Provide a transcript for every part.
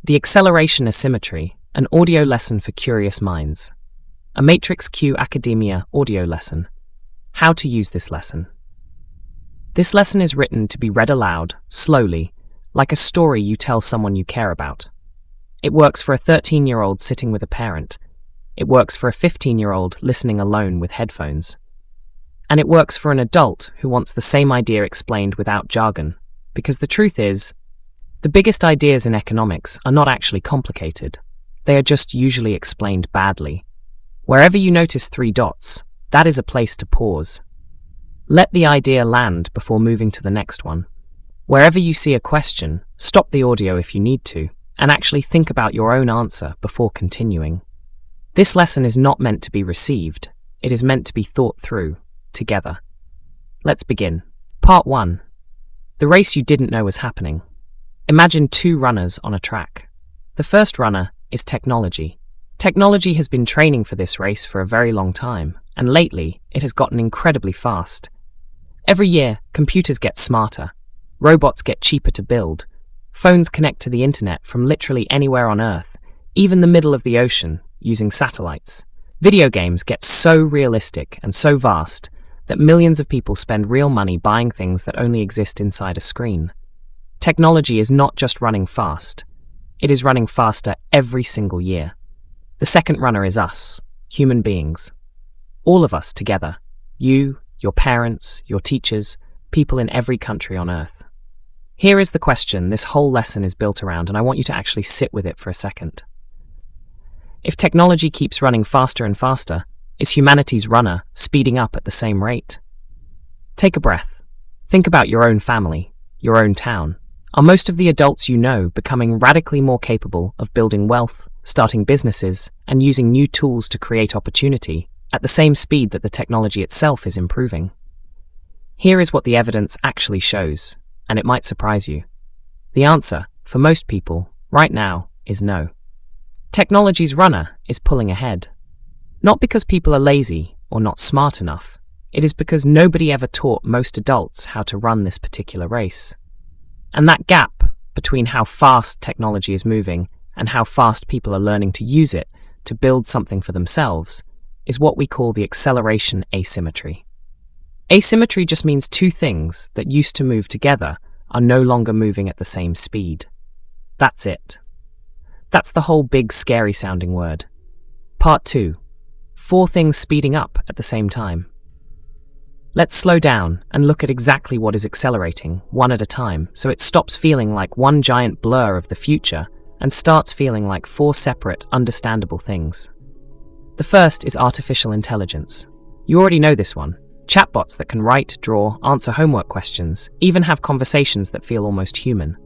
The Acceleration Asymmetry, an audio lesson for curious minds. A Matrix Q Academia audio lesson. How to use this lesson. This lesson is written to be read aloud, slowly, like a story you tell someone you care about. It works for a 13-year-old sitting with a parent. It works for a 15-year-old listening alone with headphones. And it works for an adult who wants the same idea explained without jargon. Because the truth is, the biggest ideas in economics are not actually complicated. They are just usually explained badly. Wherever you notice 3 dots, that is a place to pause. Let the idea land before moving to the next one. Wherever you see a question, stop the audio if you need to, and actually think about your own answer before continuing. This lesson is not meant to be received. It is meant to be thought through, together. Let's begin. Part 1. The race you didn't know was happening. Imagine 2 runners on a track. The first runner is technology. Technology has been training for this race for a very long time, and lately it has gotten incredibly fast. Every year, computers get smarter, robots get cheaper to build, phones connect to the internet from literally anywhere on Earth, even the middle of the ocean, using satellites. Video games get so realistic and so vast that millions of people spend real money buying things that only exist inside a screen. Technology is not just running fast, it is running faster every single year. The second runner is us, human beings. All of us together. You, your parents, your teachers, people in every country on Earth. Here is the question this whole lesson is built around, and I want you to actually sit with it for a second. If technology keeps running faster and faster, is humanity's runner speeding up at the same rate? Take a breath. Think about your own family, your own town. Are most of the adults you know becoming radically more capable of building wealth, starting businesses, and using new tools to create opportunity at the same speed that the technology itself is improving? Here is what the evidence actually shows, and it might surprise you. The answer, for most people, right now, is no. Technology's runner is pulling ahead. Not because people are lazy or not smart enough. It is because nobody ever taught most adults how to run this particular race. And that gap between how fast technology is moving and how fast people are learning to use it to build something for themselves is what we call the acceleration asymmetry. Asymmetry just means 2 things that used to move together are no longer moving at the same speed. That's it. That's the whole big scary sounding word. Part 2. 4 things speeding up at the same time. Let's slow down and look at exactly what is accelerating, one at a time, so it stops feeling like one giant blur of the future and starts feeling like 4 separate, understandable things. The first is artificial intelligence. You already know this one. Chatbots that can write, draw, answer homework questions, even have conversations that feel almost human.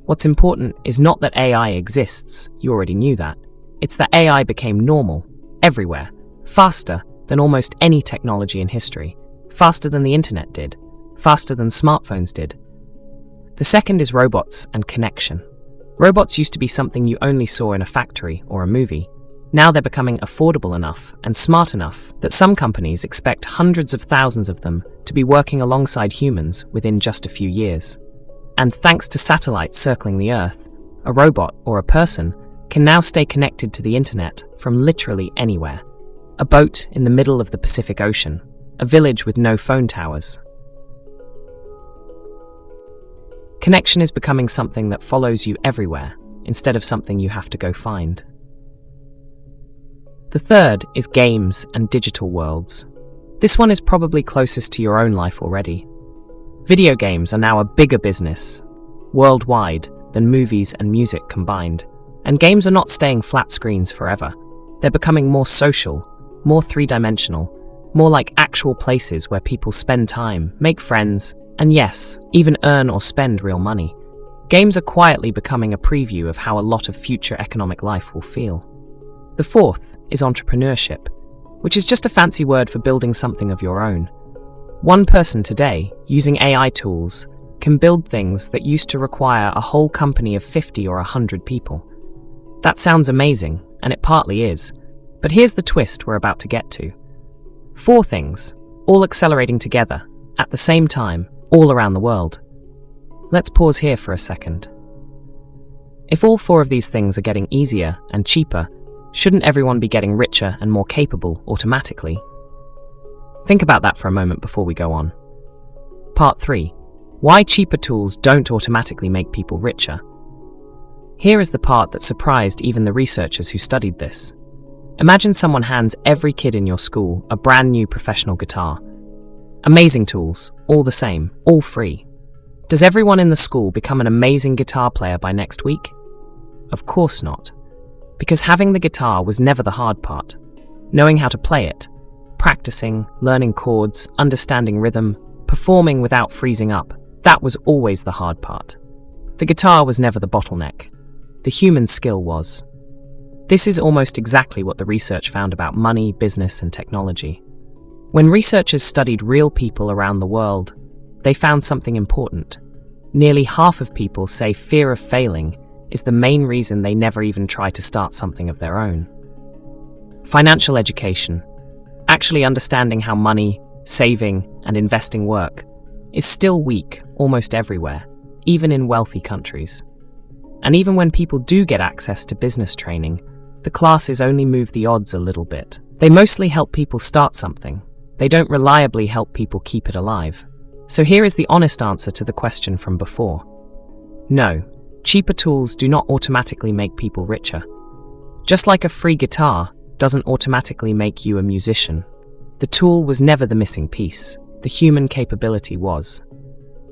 What's important is not that AI exists, you already knew that. It's that AI became normal, everywhere, faster than almost any technology in history, faster than the internet did, faster than smartphones did. The second is robots and connection. Robots used to be something you only saw in a factory or a movie. Now they're becoming affordable enough and smart enough that some companies expect hundreds of thousands of them to be working alongside humans within just a few years. And thanks to satellites circling the Earth, a robot or a person can now stay connected to the internet from literally anywhere. A boat in the middle of the Pacific Ocean, a village with no phone towers. Connection is becoming something that follows you everywhere, instead of something you have to go find. The third is games and digital worlds. This one is probably closest to your own life already. Video games are now a bigger business, worldwide, than movies and music combined. And games are not staying flat screens forever. They're becoming more social, more 3-dimensional, more like actual places where people spend time, make friends, and yes, even earn or spend real money. Games are quietly becoming a preview of how a lot of future economic life will feel. The fourth is entrepreneurship, which is just a fancy word for building something of your own. One person today, using AI tools, can build things that used to require a whole company of 50 or 100 people. That sounds amazing, and it partly is, but here's the twist we're about to get to. 4 things, all accelerating together, at the same time, all around the world. Let's pause here for a second. If all four of these things are getting easier and cheaper, shouldn't everyone be getting richer and more capable automatically? Think about that for a moment before we go on. Part 3. Why cheaper tools don't automatically make people richer. Here is the part that surprised even the researchers who studied this. Imagine someone hands every kid in your school a brand new professional guitar. Amazing tools, all the same, all free. Does everyone in the school become an amazing guitar player by next week? Of course not. Because having the guitar was never the hard part. Knowing how to play it, practicing, learning chords, understanding rhythm, performing without freezing up, that was always the hard part. The guitar was never the bottleneck. The human skill was. This is almost exactly what the research found about money, business, and technology. When researchers studied real people around the world, they found something important. Nearly half of people say fear of failing is the main reason they never even try to start something of their own. Financial education, actually understanding how money, saving, and investing work, is still weak almost everywhere, even in wealthy countries. And even when people do get access to business training, the classes only move the odds a little bit. They mostly help people start something. They don't reliably help people keep it alive. So here is the honest answer to the question from before. No, cheaper tools do not automatically make people richer. Just like a free guitar doesn't automatically make you a musician. The tool was never the missing piece. The human capability was.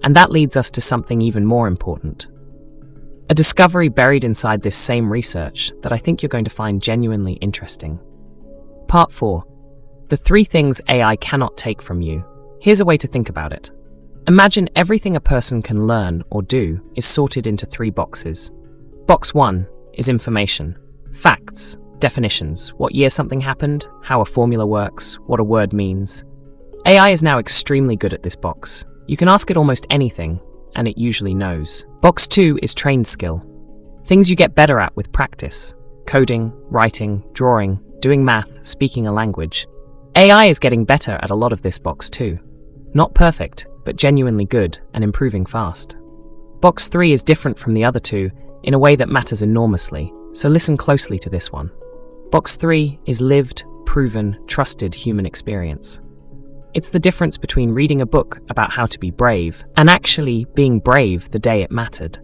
And that leads us to something even more important. A discovery buried inside this same research that I think you're going to find genuinely interesting. Part 4. The 3 things AI cannot take from you. Here's a way to think about it. Imagine everything a person can learn or do is sorted into 3 boxes. Box 1 is information. Facts, definitions, what year something happened, how a formula works, what a word means. AI is now extremely good at this box. You can ask it almost anything, and it usually knows. Box 2 is trained skill. Things you get better at with practice. Coding, writing, drawing, doing math, speaking a language. AI is getting better at a lot of this box too. Not perfect, but genuinely good and improving fast. Box 3 is different from the other 2 in a way that matters enormously, so listen closely to this one. Box 3 is lived, proven, trusted human experience. It's the difference between reading a book about how to be brave and actually being brave the day it mattered.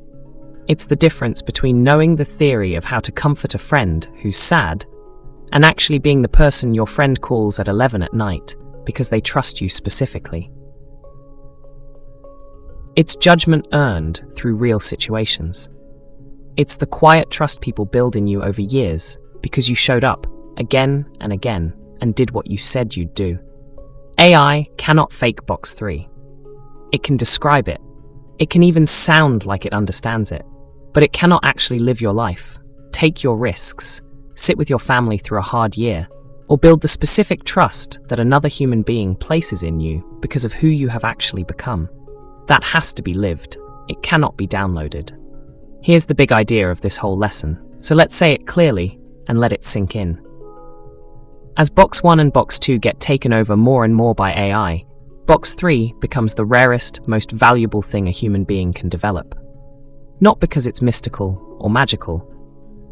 It's the difference between knowing the theory of how to comfort a friend who's sad and actually being the person your friend calls at 11 at night because they trust you specifically. It's judgment earned through real situations. It's the quiet trust people build in you over years because you showed up again and again and did what you said you'd do. AI cannot fake box 3. It can describe it. It can even sound like it understands it. But it cannot actually live your life, take your risks, sit with your family through a hard year, or build the specific trust that another human being places in you because of who you have actually become. That has to be lived. It cannot be downloaded. Here's the big idea of this whole lesson, so let's say it clearly and let it sink in. As Box 1 and Box 2 get taken over more and more by AI, Box 3 becomes the rarest, most valuable thing a human being can develop. Not because it's mystical or magical,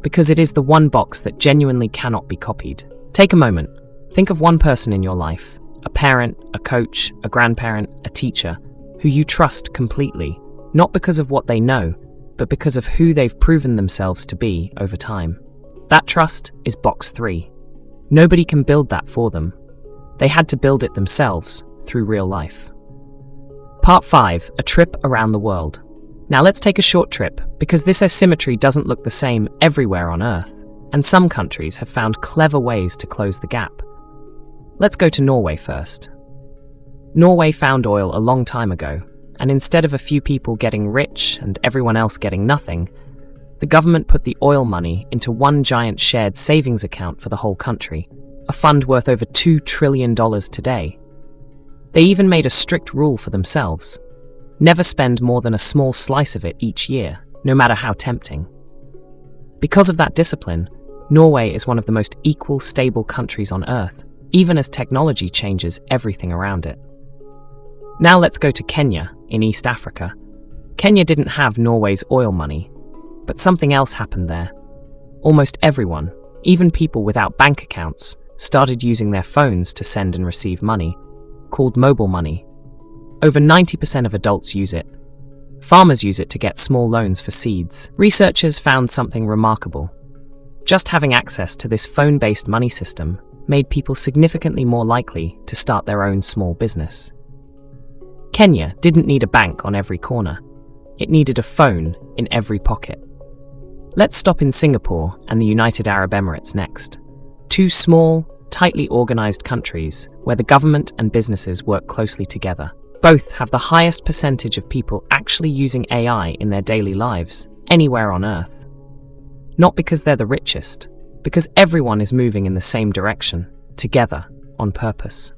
because it is the one box that genuinely cannot be copied. Take a moment. Think of one person in your life, a parent, a coach, a grandparent, a teacher, who you trust completely, not because of what they know, but because of who they've proven themselves to be over time. That trust is Box 3. Nobody can build that for them. They had to build it themselves through real life. Part 5, a trip around the world. Now let's take a short trip, because this asymmetry doesn't look the same everywhere on Earth, and some countries have found clever ways to close the gap. Let's go to Norway first. Norway found oil a long time ago, and instead of a few people getting rich and everyone else getting nothing, the government put the oil money into one giant shared savings account for the whole country, a fund worth over $2 trillion today. They even made a strict rule for themselves. Never spend more than a small slice of it each year, no matter how tempting. Because of that discipline, Norway is one of the most equal, stable countries on Earth, even as technology changes everything around it. Now let's go to Kenya, in East Africa. Kenya didn't have Norway's oil money. But something else happened there. Almost everyone, even people without bank accounts, started using their phones to send and receive money, called mobile money. Over 90% of adults use it. Farmers use it to get small loans for seeds. Researchers found something remarkable. Just having access to this phone-based money system made people significantly more likely to start their own small business. Kenya didn't need a bank on every corner. It needed a phone in every pocket. Let's stop in Singapore and the United Arab Emirates next. Two small, tightly organized countries where the government and businesses work closely together. Both have the highest percentage of people actually using AI in their daily lives anywhere on Earth. Not because they're the richest, because everyone is moving in the same direction, together, on purpose.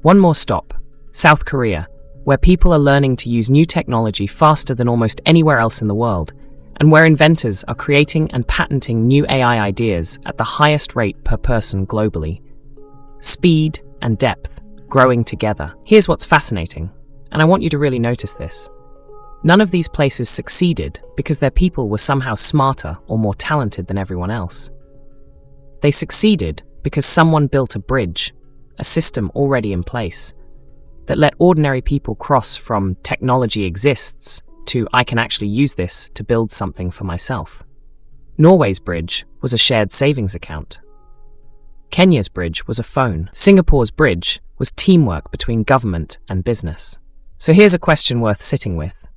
One more stop, South Korea, where people are learning to use new technology faster than almost anywhere else in the world, and where inventors are creating and patenting new AI ideas at the highest rate per person globally. Speed and depth growing together. Here's what's fascinating, and I want you to really notice this. None of these places succeeded because their people were somehow smarter or more talented than everyone else. They succeeded because someone built a bridge, a system already in place, that let ordinary people cross from technology exists to I can actually use this to build something for myself. Norway's bridge was a shared savings account. Kenya's bridge was a phone. Singapore's bridge was teamwork between government and business. So here's a question worth sitting with.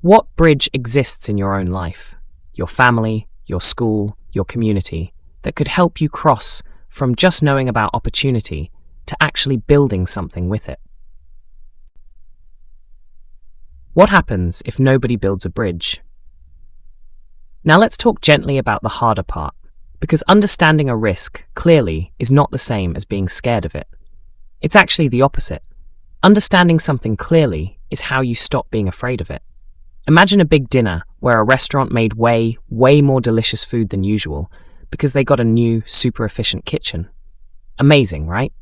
What bridge exists in your own life, your family, your school, your community, that could help you cross from just knowing about opportunity to actually building something with it? What happens if nobody builds a bridge? Now let's talk gently about the harder part, because understanding a risk clearly is not the same as being scared of it. It's actually the opposite. Understanding something clearly is how you stop being afraid of it. Imagine a big dinner where a restaurant made way more delicious food than usual because they got a new, super efficient kitchen. Amazing, right?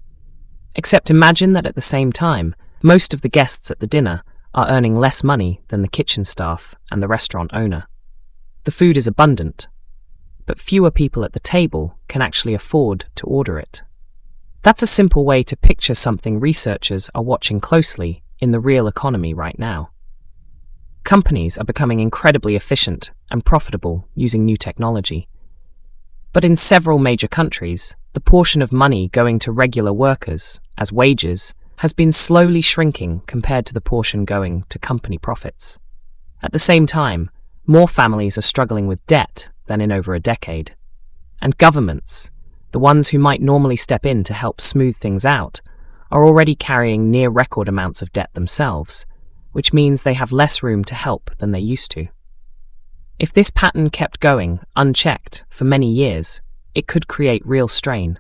Except imagine that at the same time, most of the guests at the dinner are earning less money than the kitchen staff and the restaurant owner. The food is abundant, but fewer people at the table can actually afford to order it. That's a simple way to picture something researchers are watching closely in the real economy right now. Companies are becoming incredibly efficient and profitable using new technology. But in several major countries, the portion of money going to regular workers as wages has been slowly shrinking compared to the portion going to company profits. At the same time, more families are struggling with debt than in over a decade. And governments, the ones who might normally step in to help smooth things out, are already carrying near record amounts of debt themselves, which means they have less room to help than they used to. If this pattern kept going, unchecked, for many years, it could create real strain.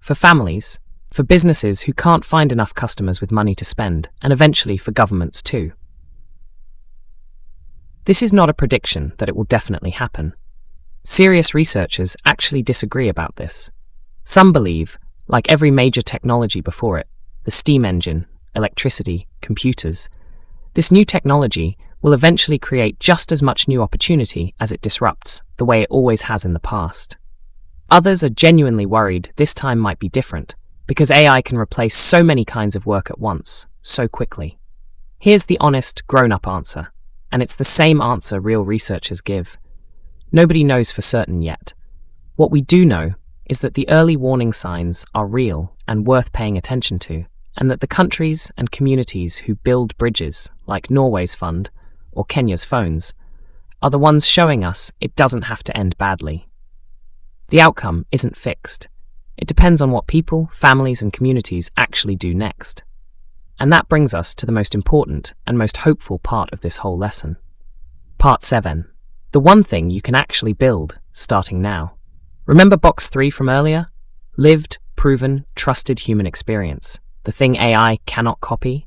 For families, for businesses who can't find enough customers with money to spend, and eventually for governments too. This is not a prediction that it will definitely happen. Serious researchers actually disagree about this. Some believe, like every major technology before it, the steam engine, electricity, computers, this new technology will eventually create just as much new opportunity as it disrupts, the way it always has in the past. Others are genuinely worried this time might be different, because AI can replace so many kinds of work at once, so quickly. Here's the honest, grown-up answer, and it's the same answer real researchers give. Nobody knows for certain yet. What we do know is that the early warning signs are real and worth paying attention to, and that the countries and communities who build bridges, like Norway's fund or Kenya's phones, are the ones showing us it doesn't have to end badly. The outcome isn't fixed. It depends on what people, families, and communities actually do next. And that brings us to the most important and most hopeful part of this whole lesson. Part 7. The one thing you can actually build, starting now. Remember box 3 from earlier? Lived, proven, trusted human experience. The thing AI cannot copy?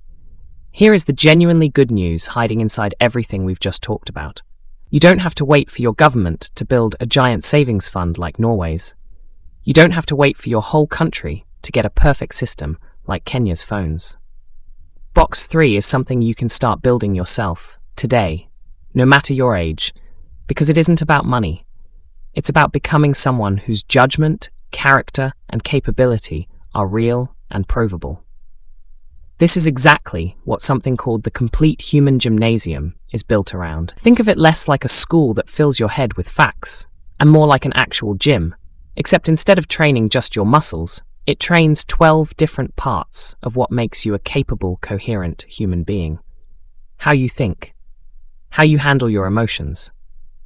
Here is the genuinely good news hiding inside everything we've just talked about. You don't have to wait for your government to build a giant savings fund like Norway's. You don't have to wait for your whole country to get a perfect system like Kenya's phones. Box 3 is something you can start building yourself, today, no matter your age, Because it isn't about money. It's about becoming someone whose judgment, character, and capability are real and provable. This is exactly what something called the complete human gymnasium is built around. Think of it less like a school that fills your head with facts, and more like an actual gym, except instead of training just your muscles, it trains 12 different parts of what makes you a capable, coherent human being. How you think, how you handle your emotions,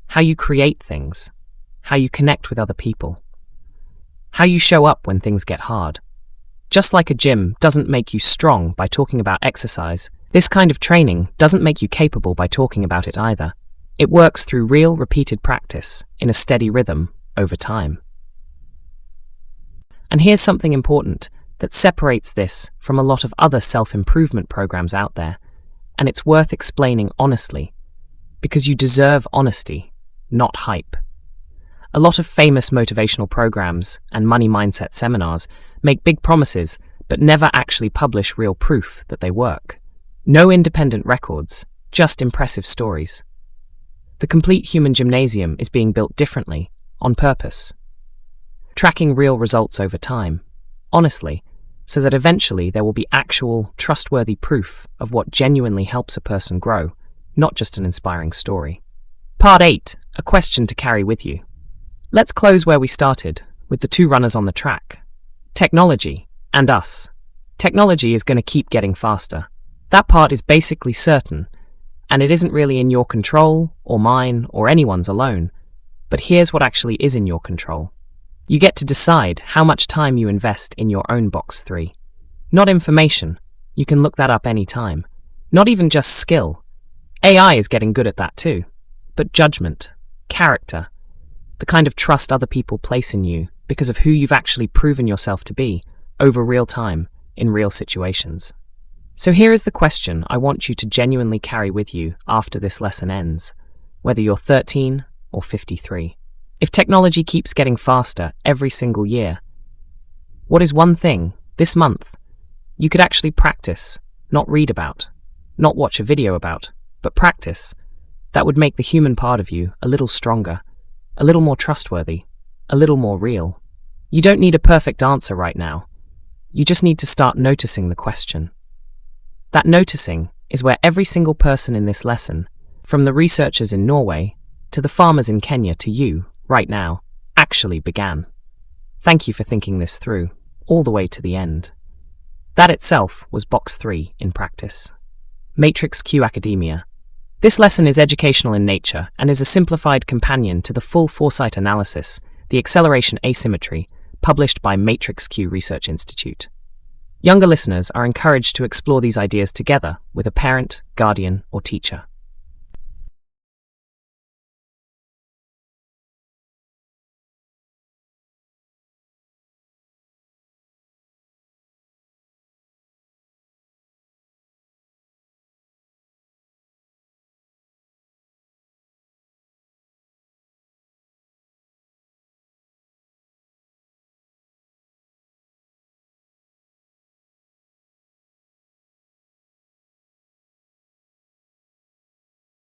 how you create things, how you connect with other people, how you show up when things get hard. Just like a gym doesn't make you strong by talking about exercise, this kind of training doesn't make you capable by talking about it either. It works through real, repeated practice in a steady rhythm over time. And here's something important that separates this from a lot of other self-improvement programs out there, and it's worth explaining honestly, because you deserve honesty, not hype. A lot of famous motivational programs and money mindset seminars make big promises but never actually publish real proof that they work. No independent records, just impressive stories. The complete human gymnasium is being built differently, on purpose. Tracking real results over time, honestly, so that eventually there will be actual, trustworthy proof of what genuinely helps a person grow, not just an inspiring story. Part 8, a question to carry with you. Let's close where we started, with the two runners on the track. Technology and us. Technology is going to keep getting faster. That part is basically certain, and it isn't really in your control, or mine, or anyone's alone. But here's what actually is in your control. You get to decide how much time you invest in your own box 3. Not information. You can look that up anytime. Not even just skill. AI is getting good at that too. But judgment, character, the kind of trust other people place in you because of who you've actually proven yourself to be over real time in real situations. So here is the question I want you to genuinely carry with you after this lesson ends, whether you're 13 or 53. If technology keeps getting faster every single year, what is one thing, this month, you could actually practice, not read about, not watch a video about, but practice, that would make the human part of you a little stronger, a little more trustworthy, a little more real? You don't need a perfect answer right now. You just need to start noticing the question. That noticing is where every single person in this lesson, from the researchers in Norway to the farmers in Kenya to you, right now, actually began. Thank you for thinking this through, all the way to the end. That itself was box 3 in practice. Matrix Q Academia. This lesson is educational in nature and is a simplified companion to the full Foresight analysis, the Acceleration Asymmetry, published by Matrix Q Research Institute. Younger listeners are encouraged to explore these ideas together with a parent, guardian, or teacher.